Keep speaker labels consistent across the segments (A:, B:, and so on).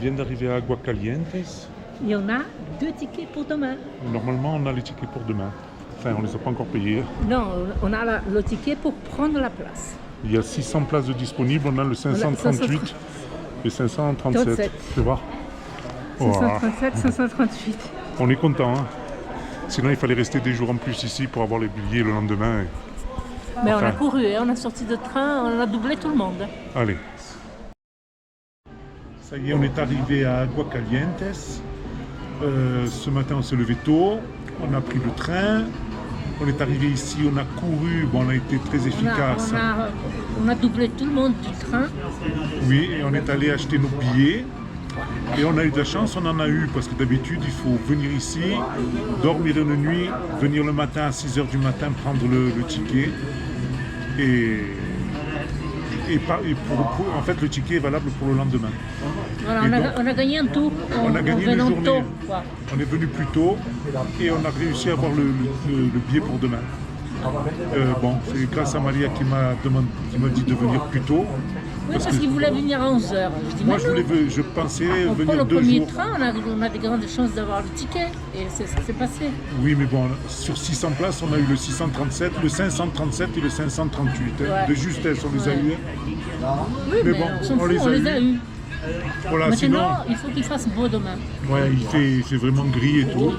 A: vient d'arriver à Aguascalientes.
B: Et on a 2 tickets pour demain.
A: Normalement, on a les tickets pour demain. Enfin, on ne les a pas encore payés.
B: Non, on a le ticket pour prendre la place.
A: Il y a 600 places de disponibles. On a le 538 et 537.
B: 37.
A: Tu vois
B: 537, 538.
A: On est content. Hein. Sinon, il fallait rester des jours en plus ici pour avoir les billets le lendemain.
B: Mais
A: enfin,
B: on a couru, on a sorti de train, on a doublé tout le monde.
A: Allez. Ça y est, on est arrivé à Aguascalientes. Ce matin, on s'est levé tôt. On a pris le train. On est arrivé ici, on a couru. Bon, on a été très efficace.
B: On a doublé tout le monde du train.
A: Oui, et on est allé acheter nos billets. Et on a eu de la chance, on en a eu, parce que d'habitude, il faut venir ici, dormir une nuit, venir le matin à 6h du matin, prendre le ticket. En fait, le ticket est valable pour le lendemain.
B: Voilà, on a gagné un tour.
A: On a gagné une journée.
B: Tôt,
A: on est venu plus tôt et on a réussi à avoir le billet pour demain. C'est grâce à Maria qui m'a dit de venir plus tôt.
B: Oui, parce qu'il voulait venir à 11h.
A: Moi, je pensais
B: on
A: venir
B: prend le
A: 2
B: premier
A: jours.
B: train, on a de grandes chances d'avoir le ticket. Et c'est ce qui s'est passé.
A: Oui, mais bon, sur 600 places, on a eu le 637, le 537 et le 538.
B: Ouais.
A: De justesse, on les a eu.
B: Oui, mais bon, on les a eu.
A: Voilà,
B: maintenant,
A: sinon,
B: il faut qu'il fasse beau demain.
A: Ouais, il fait vraiment gris et tout.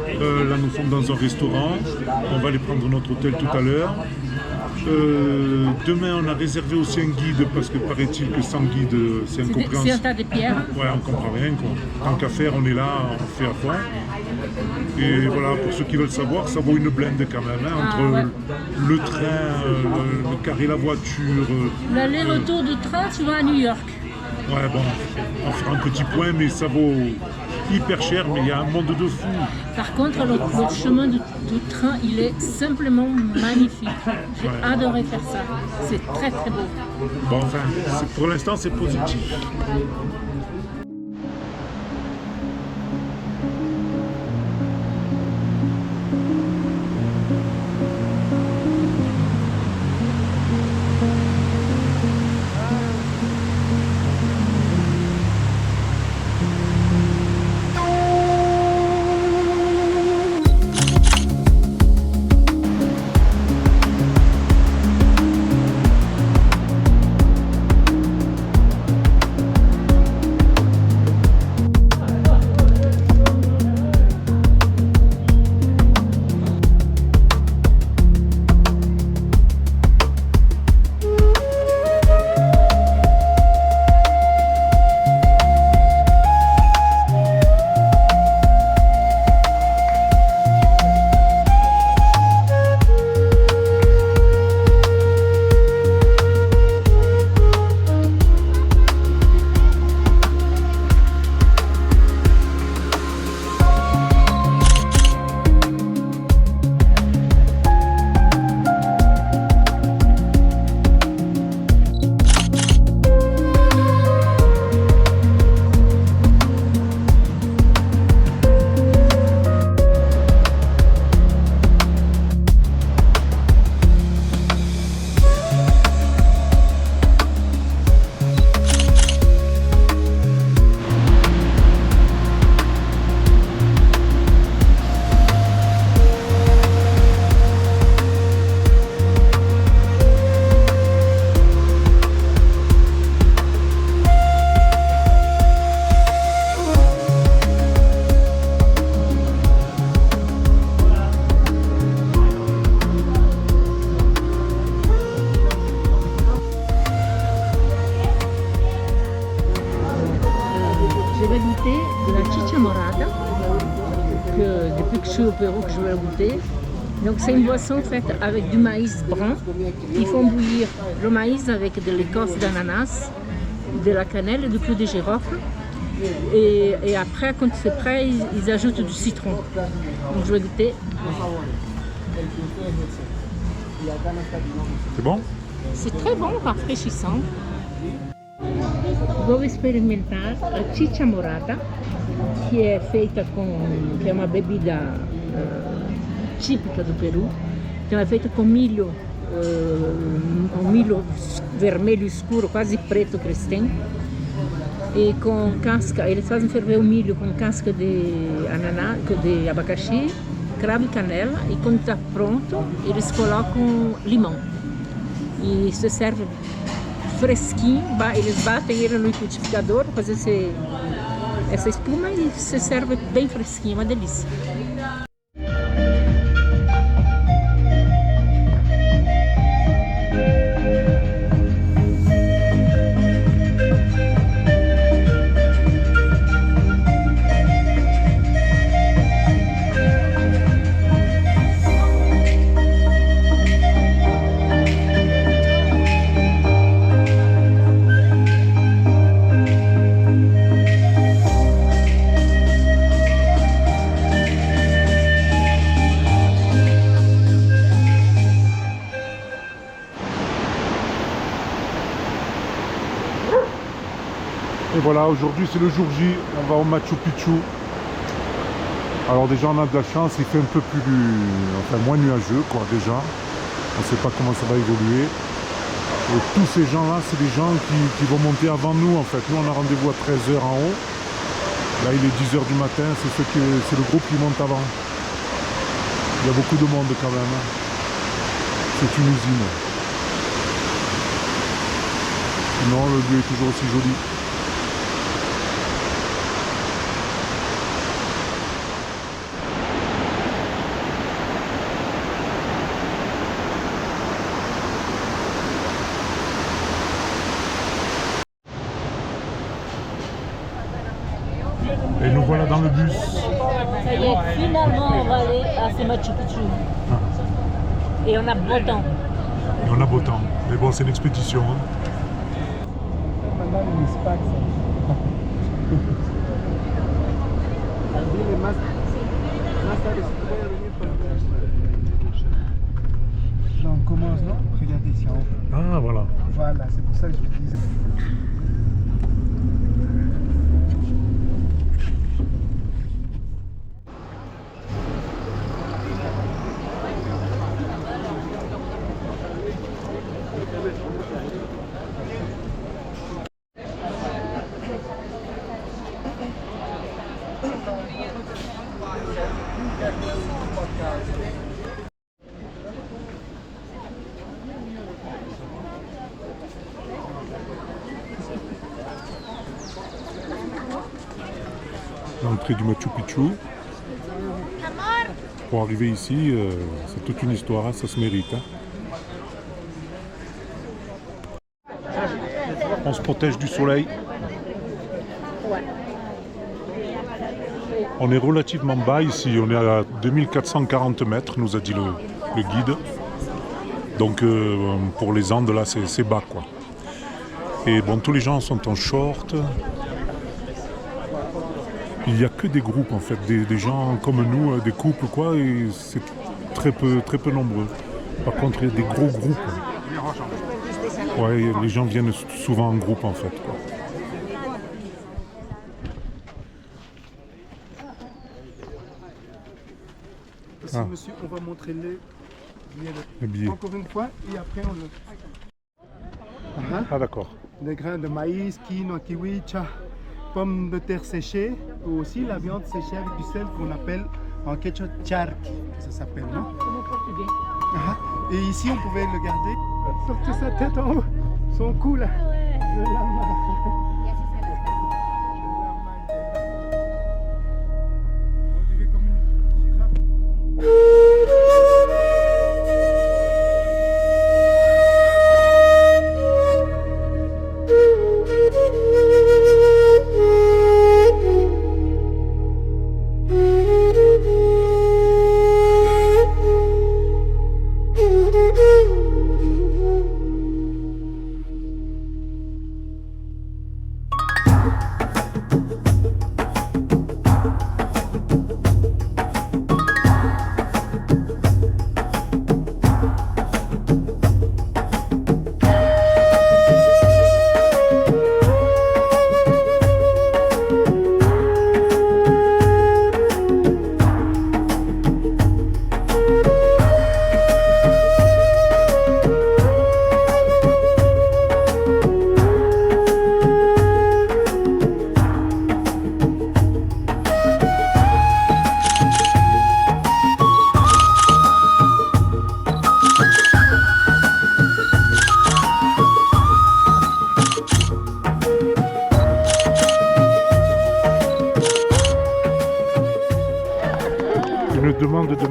A: Là, nous sommes dans un restaurant. On va aller prendre notre hôtel tout à l'heure. Demain, on a réservé aussi un guide parce que paraît-il que sans guide, c'est incompréhensible.
B: C'est un tas de pierres.
A: Ouais, on comprend rien. Tant qu'à faire, on est là, on fait à fond. Et voilà, pour ceux qui veulent savoir, ça vaut une blinde quand même, hein, entre le train, le carré, la voiture.
B: L'aller-retour du train, tu vas à New York.
A: Ouais, bon, on fera un petit point, mais ça vaut hyper cher, mais il y a un monde de fou.
B: Par contre, le chemin du train, il est simplement magnifique. J'ai adoré faire ça. C'est très très beau.
A: Bon, enfin, pour l'instant, c'est positif. Depuis que je suis au Pérou, que je vais goûter. Donc c'est une boisson faite avec du maïs brun. Ils font bouillir le maïs avec de l'écorce d'ananas, de la cannelle et du clou de girofle. Et après, quand c'est prêt, ils ajoutent du citron. Donc je vais goûter. C'est bon?
B: C'est très bon, rafraîchissant. Vou experimentar a chicha morada, que é feita que é uma bebida típica do Peru. Então é feita com milho, um milho vermelho escuro, quase preto que eles têm. e com casca, eles fazem ferver o milho com casca de ananá, de abacaxi, cravo e canela, e quando está pronto, eles colocam limão. E se serve fresquinho, eles batem ele no liquidificador para fazer essa espuma e se serve bem fresquinho, uma delícia.
C: Et voilà, aujourd'hui c'est le jour J, on va au Machu Picchu. Alors déjà on a de la chance, il fait un peu plus, moins nuageux quoi déjà. On ne sait pas comment ça va évoluer. Et tous ces gens-là, c'est des gens qui vont monter avant nous en fait. Nous on a rendez-vous à 13h en haut. Là il est 10h du matin, c'est le groupe qui monte avant. Il y a beaucoup de monde quand même. C'est une usine. Sinon le lieu est toujours aussi joli. Et nous voilà dans le bus.
B: Ça y est, finalement on va aller à ce Machu Picchu. Et on a beau temps.
C: Et on a beau temps. Mais bon, c'est une expédition. Hein.
D: Là on commence, non? Regardez ici en haut.
C: Ah voilà.
D: Voilà, c'est pour ça que je vous disais.
C: L'entrée du Machu Picchu. Pour arriver ici, c'est toute une histoire, hein, ça se mérite. Hein. On se protège du soleil. On est relativement bas ici, on est à 2440 mètres, nous a dit le guide. Donc pour les Andes, là, c'est bas, quoi. Et bon, tous les gens sont en short. Il n'y a que des groupes, en fait, des gens comme nous, des couples, quoi, et c'est très peu nombreux. Par contre, il y a des gros groupes. Ouais, les gens viennent souvent en groupe, en fait, quoi.
D: Ici, monsieur, on va montrer
C: Les billets.
D: encore une fois, et après on le...
C: Ah d'accord.
D: Des grains de maïs, quinoa, kiwi, cha, pommes de terre séchées, ou aussi la viande séchée avec du sel qu'on appelle en quechua charqui, ça s'appelle, non?
B: Comme au portugais.
D: Et ici, on pouvait le garder. Sortez sa tête en haut, son cou là. Le lama. On dirait comme une girafe.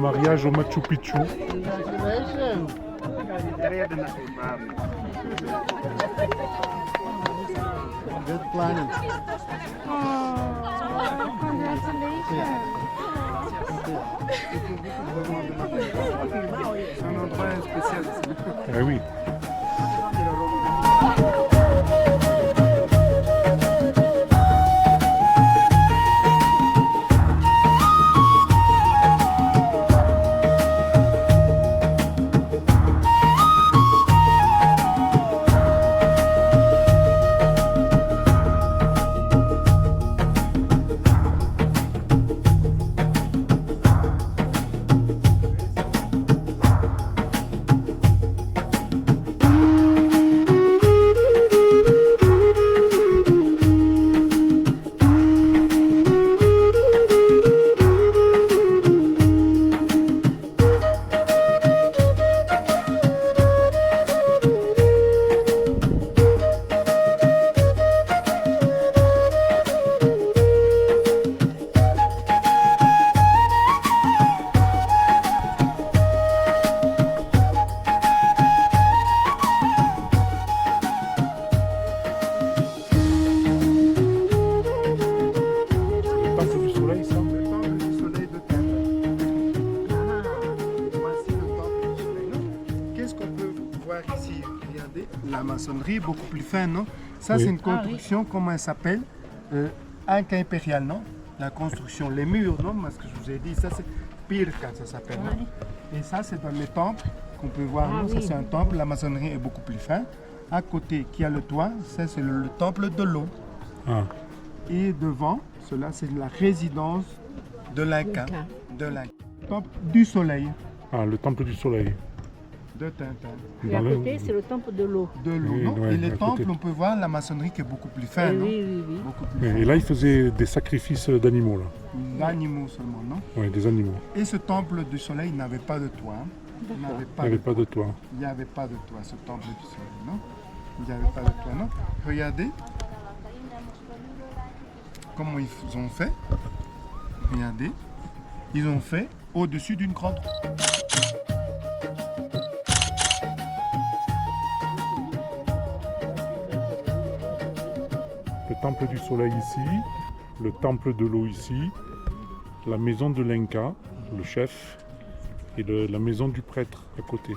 C: mariage au Machu Picchu.
D: Good planning. C'est un endroit spécial.
C: Eh oui.
D: La maçonnerie est beaucoup plus fin, non? Ça,
C: Oui.
D: c'est une construction, comment elle s'appelle? Inca impérial, non? La construction, les murs, non? Parce que je vous ai dit, ça, c'est pirca, ça s'appelle, non? Et ça, c'est dans les temples qu'on peut voir, non? Ça, c'est un temple, la maçonnerie est beaucoup plus fin. À côté, qui a le toit, ça, c'est le temple de l'eau.
C: Ah.
D: Et devant, cela, c'est la résidence de l'Inca. De l'Inca. Temple du soleil
C: Ah, le temple du soleil.
D: de Tintin.
B: Et à côté, c'est le temple de l'eau.
D: De l'eau,
C: Oui,
D: non?
C: ouais,
D: Et les
C: à
D: temples,
C: côté.
D: on peut voir la maçonnerie qui est beaucoup plus fin, non?
B: Oui, oui, oui.
D: Beaucoup plus
C: Et là, il faisait des sacrifices d'animaux, là.
D: d'animaux seulement, non?
C: Oui, des animaux.
D: Et ce temple du soleil n'avait pas de toit. Hein? Il n'avait
C: Il n'y
D: pas,
C: avait
D: de
C: pas de toit.
D: il n'y avait pas de toit, ce temple du soleil, non? Il n'y avait pas de toit, non? Regardez comment ils ont fait. Regardez. Ils ont fait au-dessus d'une grande.
C: Le temple du soleil ici, le temple de l'eau ici, la maison de l'Inca, le chef, et la maison du prêtre à côté.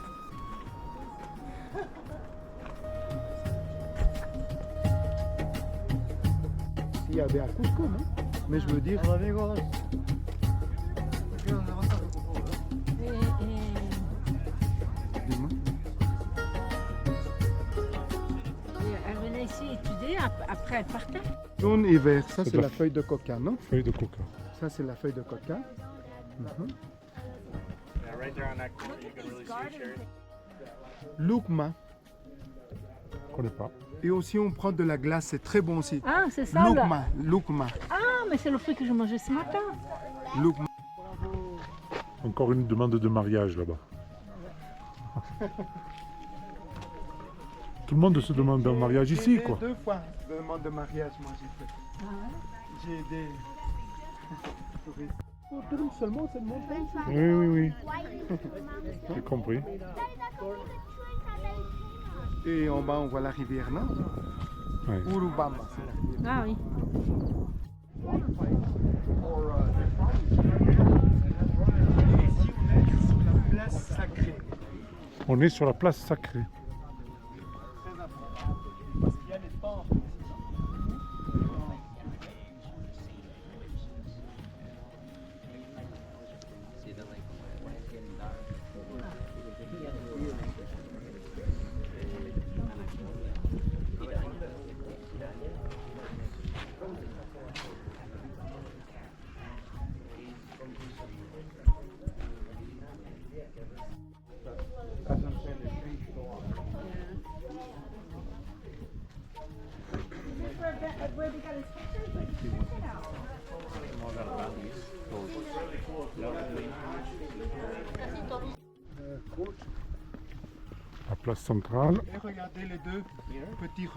D: Il y avait à Cusco, non? Mais je veux dire. Dis-moi.
B: Elle venait ici étudier, après elle partait.
D: Jaune et vert, ça
C: C'est
D: c'est
C: de
D: la
C: la-
D: feuille de coca, non?
C: Feuille de coca.
D: Ça c'est la feuille de coca. Mhm. Lukma.
C: Je ne connais pas.
D: Et aussi on prend de la glace, c'est très bon aussi.
B: Ah, c'est ça là.
D: Lukma, Lukma,
B: Ah, mais c'est le fruit que je mangeais ce matin.
D: Lukma.
C: Encore une demande de mariage là-bas. Tout le monde se demande un mariage ici, quoi.
D: Deux fois demande de mariage, moi j'ai fait. J'ai aidé. Pour tout seulement cette montagne.
C: Oui, oui, oui. J'ai compris.
D: Et en bas on voit la rivière, non?
C: Ouais.
D: Urubamba, c'est la rivière.
B: Ah oui.
D: Ici on est sur la place sacrée.
C: On est sur la place sacrée.
D: Très important. Parce qu'il y a les temples.
C: La place centrale.
D: Et regardez les deux petits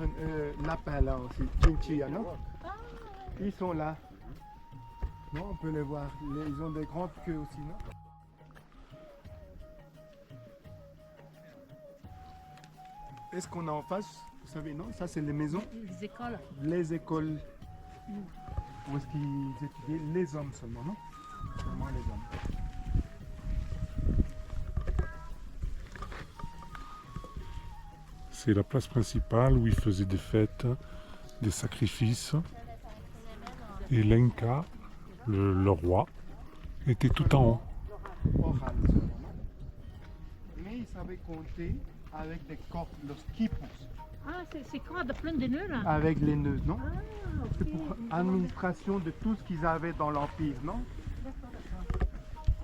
D: lapins là aussi, chinchilla, non? Ils sont là. Non, on peut les voir. Ils ont des grandes queues aussi, non? est-ce qu'on a en face, vous savez, non? Ça, c'est les maisons,
A: Les écoles.
D: les écoles. Où est-ce qu'ils étudiaient les hommes seulement, non? Seulement les hommes.
C: C'est la place principale où ils faisaient des fêtes, des sacrifices. Et l'Inca, le roi, était tout en haut.
D: Oral seulement, non? Mais ils savaient compter avec des cordes, los quipus,
A: Ah, c'est cordes plein de nœuds là.
D: avec les nœuds, non?
A: Ah, ok.
D: C'est pour administration de tout ce qu'ils avaient dans l'Empire, non?
A: C'est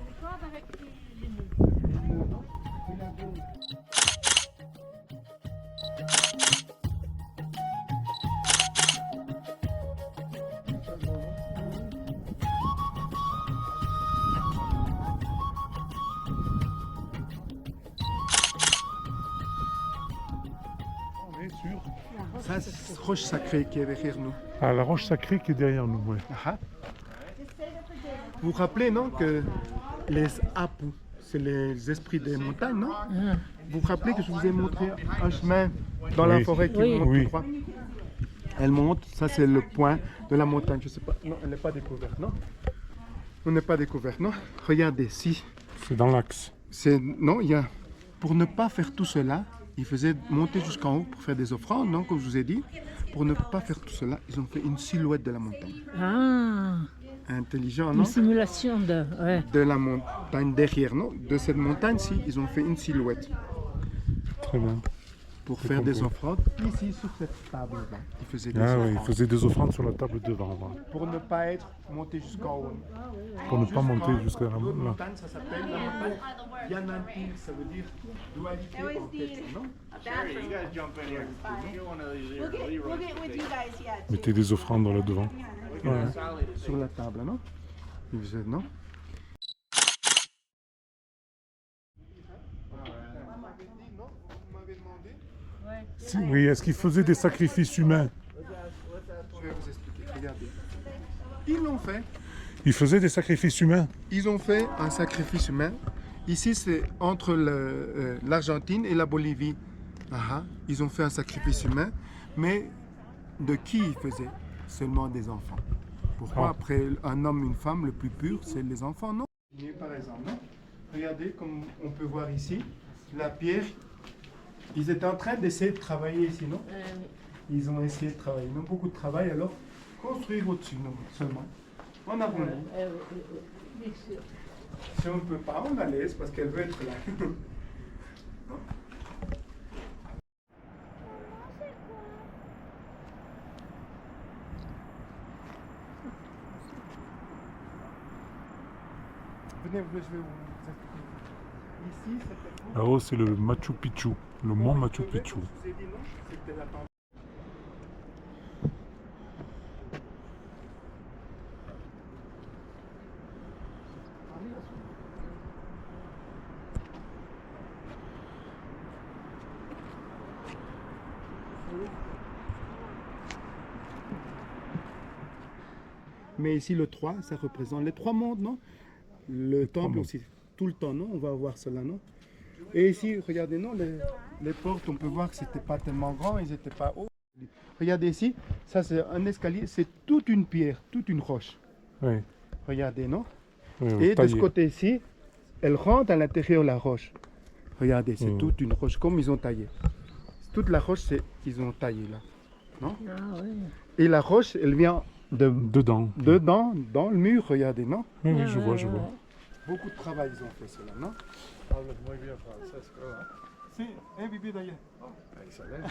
A: les cordes avec les nœuds.
C: On est sûr.
D: Ça, c'est roche sacrée qui est derrière nous.
C: Ah, la roche sacrée qui est derrière nous, ouais.
D: Ah. Vous vous rappelez, non, que les Apu, c'est les esprits des montagnes, non? Vous vous rappelez que je vous ai montré un chemin dans la
C: Oui.
D: forêt qui
A: Oui.
D: monte
C: Oui.
D: tout droit? Elle monte, ça c'est le point de la montagne. Je sais pas, non, elle n'est pas découverte, non? On n'est pas découverte, non? Regardez, si.
C: C'est dans l'axe.
D: Non, il y a, pour ne pas faire tout cela, ils faisaient monter jusqu'en haut pour faire des offrandes, non, comme je vous ai dit. Pour ne pas faire tout cela, ils ont fait une silhouette de la montagne.
A: Ah,
D: Intelligent, non?
A: une simulation de. Ouais.
D: De la montagne derrière, non? De cette montagne-ci, ils ont fait une silhouette
C: Très bien.
D: pour
C: J'ai
D: faire des
C: compris.
D: offrandes. Ici, sur cette table-là, ils faisaient des
C: Ah oui, ils
D: offrandes.
C: faisaient des offrandes sur la table devant, voilà.
D: Pour ne pas être monté jusqu'en haut.
C: Pour ne pas monter jusqu'à
D: L'autre
C: là.
D: montagne, ça s'appelle la montagne Yanantil, ça veut dire dualité en quelque, non?
E: Sure, you guys jump in here. Get one of these here.
F: We'll get with you guys, yeah.
C: Mettez des offrandes là devant. Ouais.
D: Sur la table, non? Ils faisaient, non?
C: Oui, est-ce qu'ils faisaient des sacrifices humains?
D: Je vais vous expliquer, regardez. Ils l'ont fait.
C: Ils faisaient des sacrifices humains?
D: Ils ont fait un sacrifice humain. Ici, c'est entre l'Argentine et la Bolivie. Ah, ils ont fait un sacrifice humain. Mais de qui ils faisaient? Seulement des enfants. Pourquoi
C: Ah.
D: après un homme, une femme, le plus pur, c'est les enfants, non? Par exemple, non? Regardez, comme on peut voir ici, la pierre. Ils étaient en train d'essayer de travailler ici, non? Ils ont essayé de travailler. Ils ont beaucoup de travail, alors construire au-dessus, non, seulement. En arrondi.
A: Bien sûr.
D: Si on ne peut pas, on la laisse parce qu'elle veut être là. Venez, je vais vous expliquer. Ici, c'était pour...
C: Là-haut, c'est le Machu Picchu, le mont Machu
D: Trouver,
C: Picchu.
D: comme je vous ai dit, non, c'était la tente. Mais ici, le 3, ça représente les trois mondes, non? Le temple
C: mondes.
D: aussi, tout le temps, non? On va voir cela, non? Et ici, regardez, non? Les portes, on peut voir que c'était pas tellement grand, ils n'étaient pas hauts. Regardez ici, ça c'est un escalier, c'est toute une pierre, toute une roche.
C: Oui,
D: Regardez, non?
C: oui,
D: Et de
C: taillé.
D: ce côté-ci, elle rentre à l'intérieur de la roche. Regardez, c'est
C: Mhm.
D: toute une roche, comme ils ont taillé. Toute la roche, c'est ils ont taillé là. Non?
A: Ah ouais.
D: Et la roche, elle vient
C: Dedans.
D: dedans, dans le mur, regardez, non?
C: Oui, oui, je vois, je vois.
D: Beaucoup de travail, ils ont fait cela, non? Sí, he vivido allá. Excelente.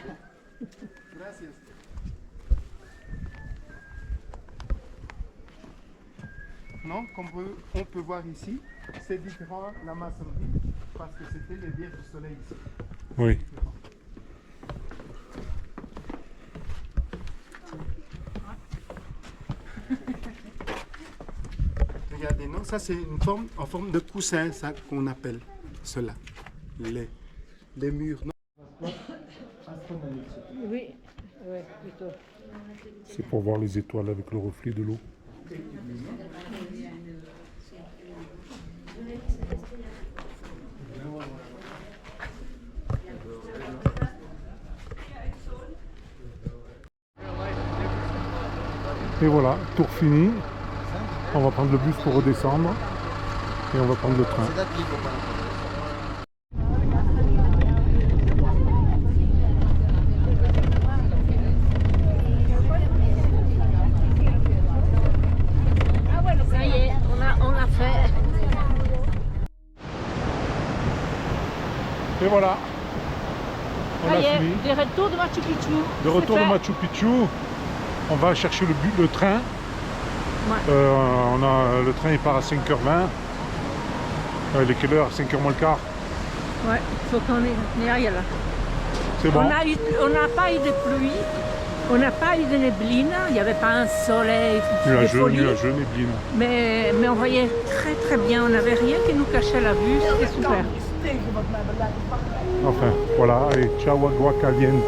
D: Gracias. Non, comme on peut voir ici, c'est différent la maçonnerie parce que c'était les vierges du soleil ici.
C: Oui.
D: Regardez, non, ça c'est une forme, en forme de coussin, ça qu'on appelle cela. Les murs, non?
A: Oui, ouais, plutôt.
C: C'est pour voir les étoiles avec le reflet de l'eau. Et voilà, tour fini. On va prendre le bus pour redescendre. Et on va prendre le train.
A: Ça y est, on a fait.
C: Et voilà. On
A: Ça
C: a
A: y est,
C: fini.
A: de retour de Machu Picchu.
C: De retour
A: C'est
C: de
A: fait.
C: Machu Picchu. On va chercher le train.
A: Ouais.
C: Le train il part à 5h20. Il est quelle heure? 5h moins le quart.
A: Ouais, il faut qu'on y aille là.
C: C'est bon.
A: On n'a pas eu de pluie, on n'a pas eu de néblina, il n'y avait pas un soleil de
C: Nuageux,
A: folie,
C: nuageux, néblina.
A: mais on voyait très très bien, on n'avait rien qui nous cachait la vue, c'était super.
C: Enfin, voilà. Et ciao Aguascalientes.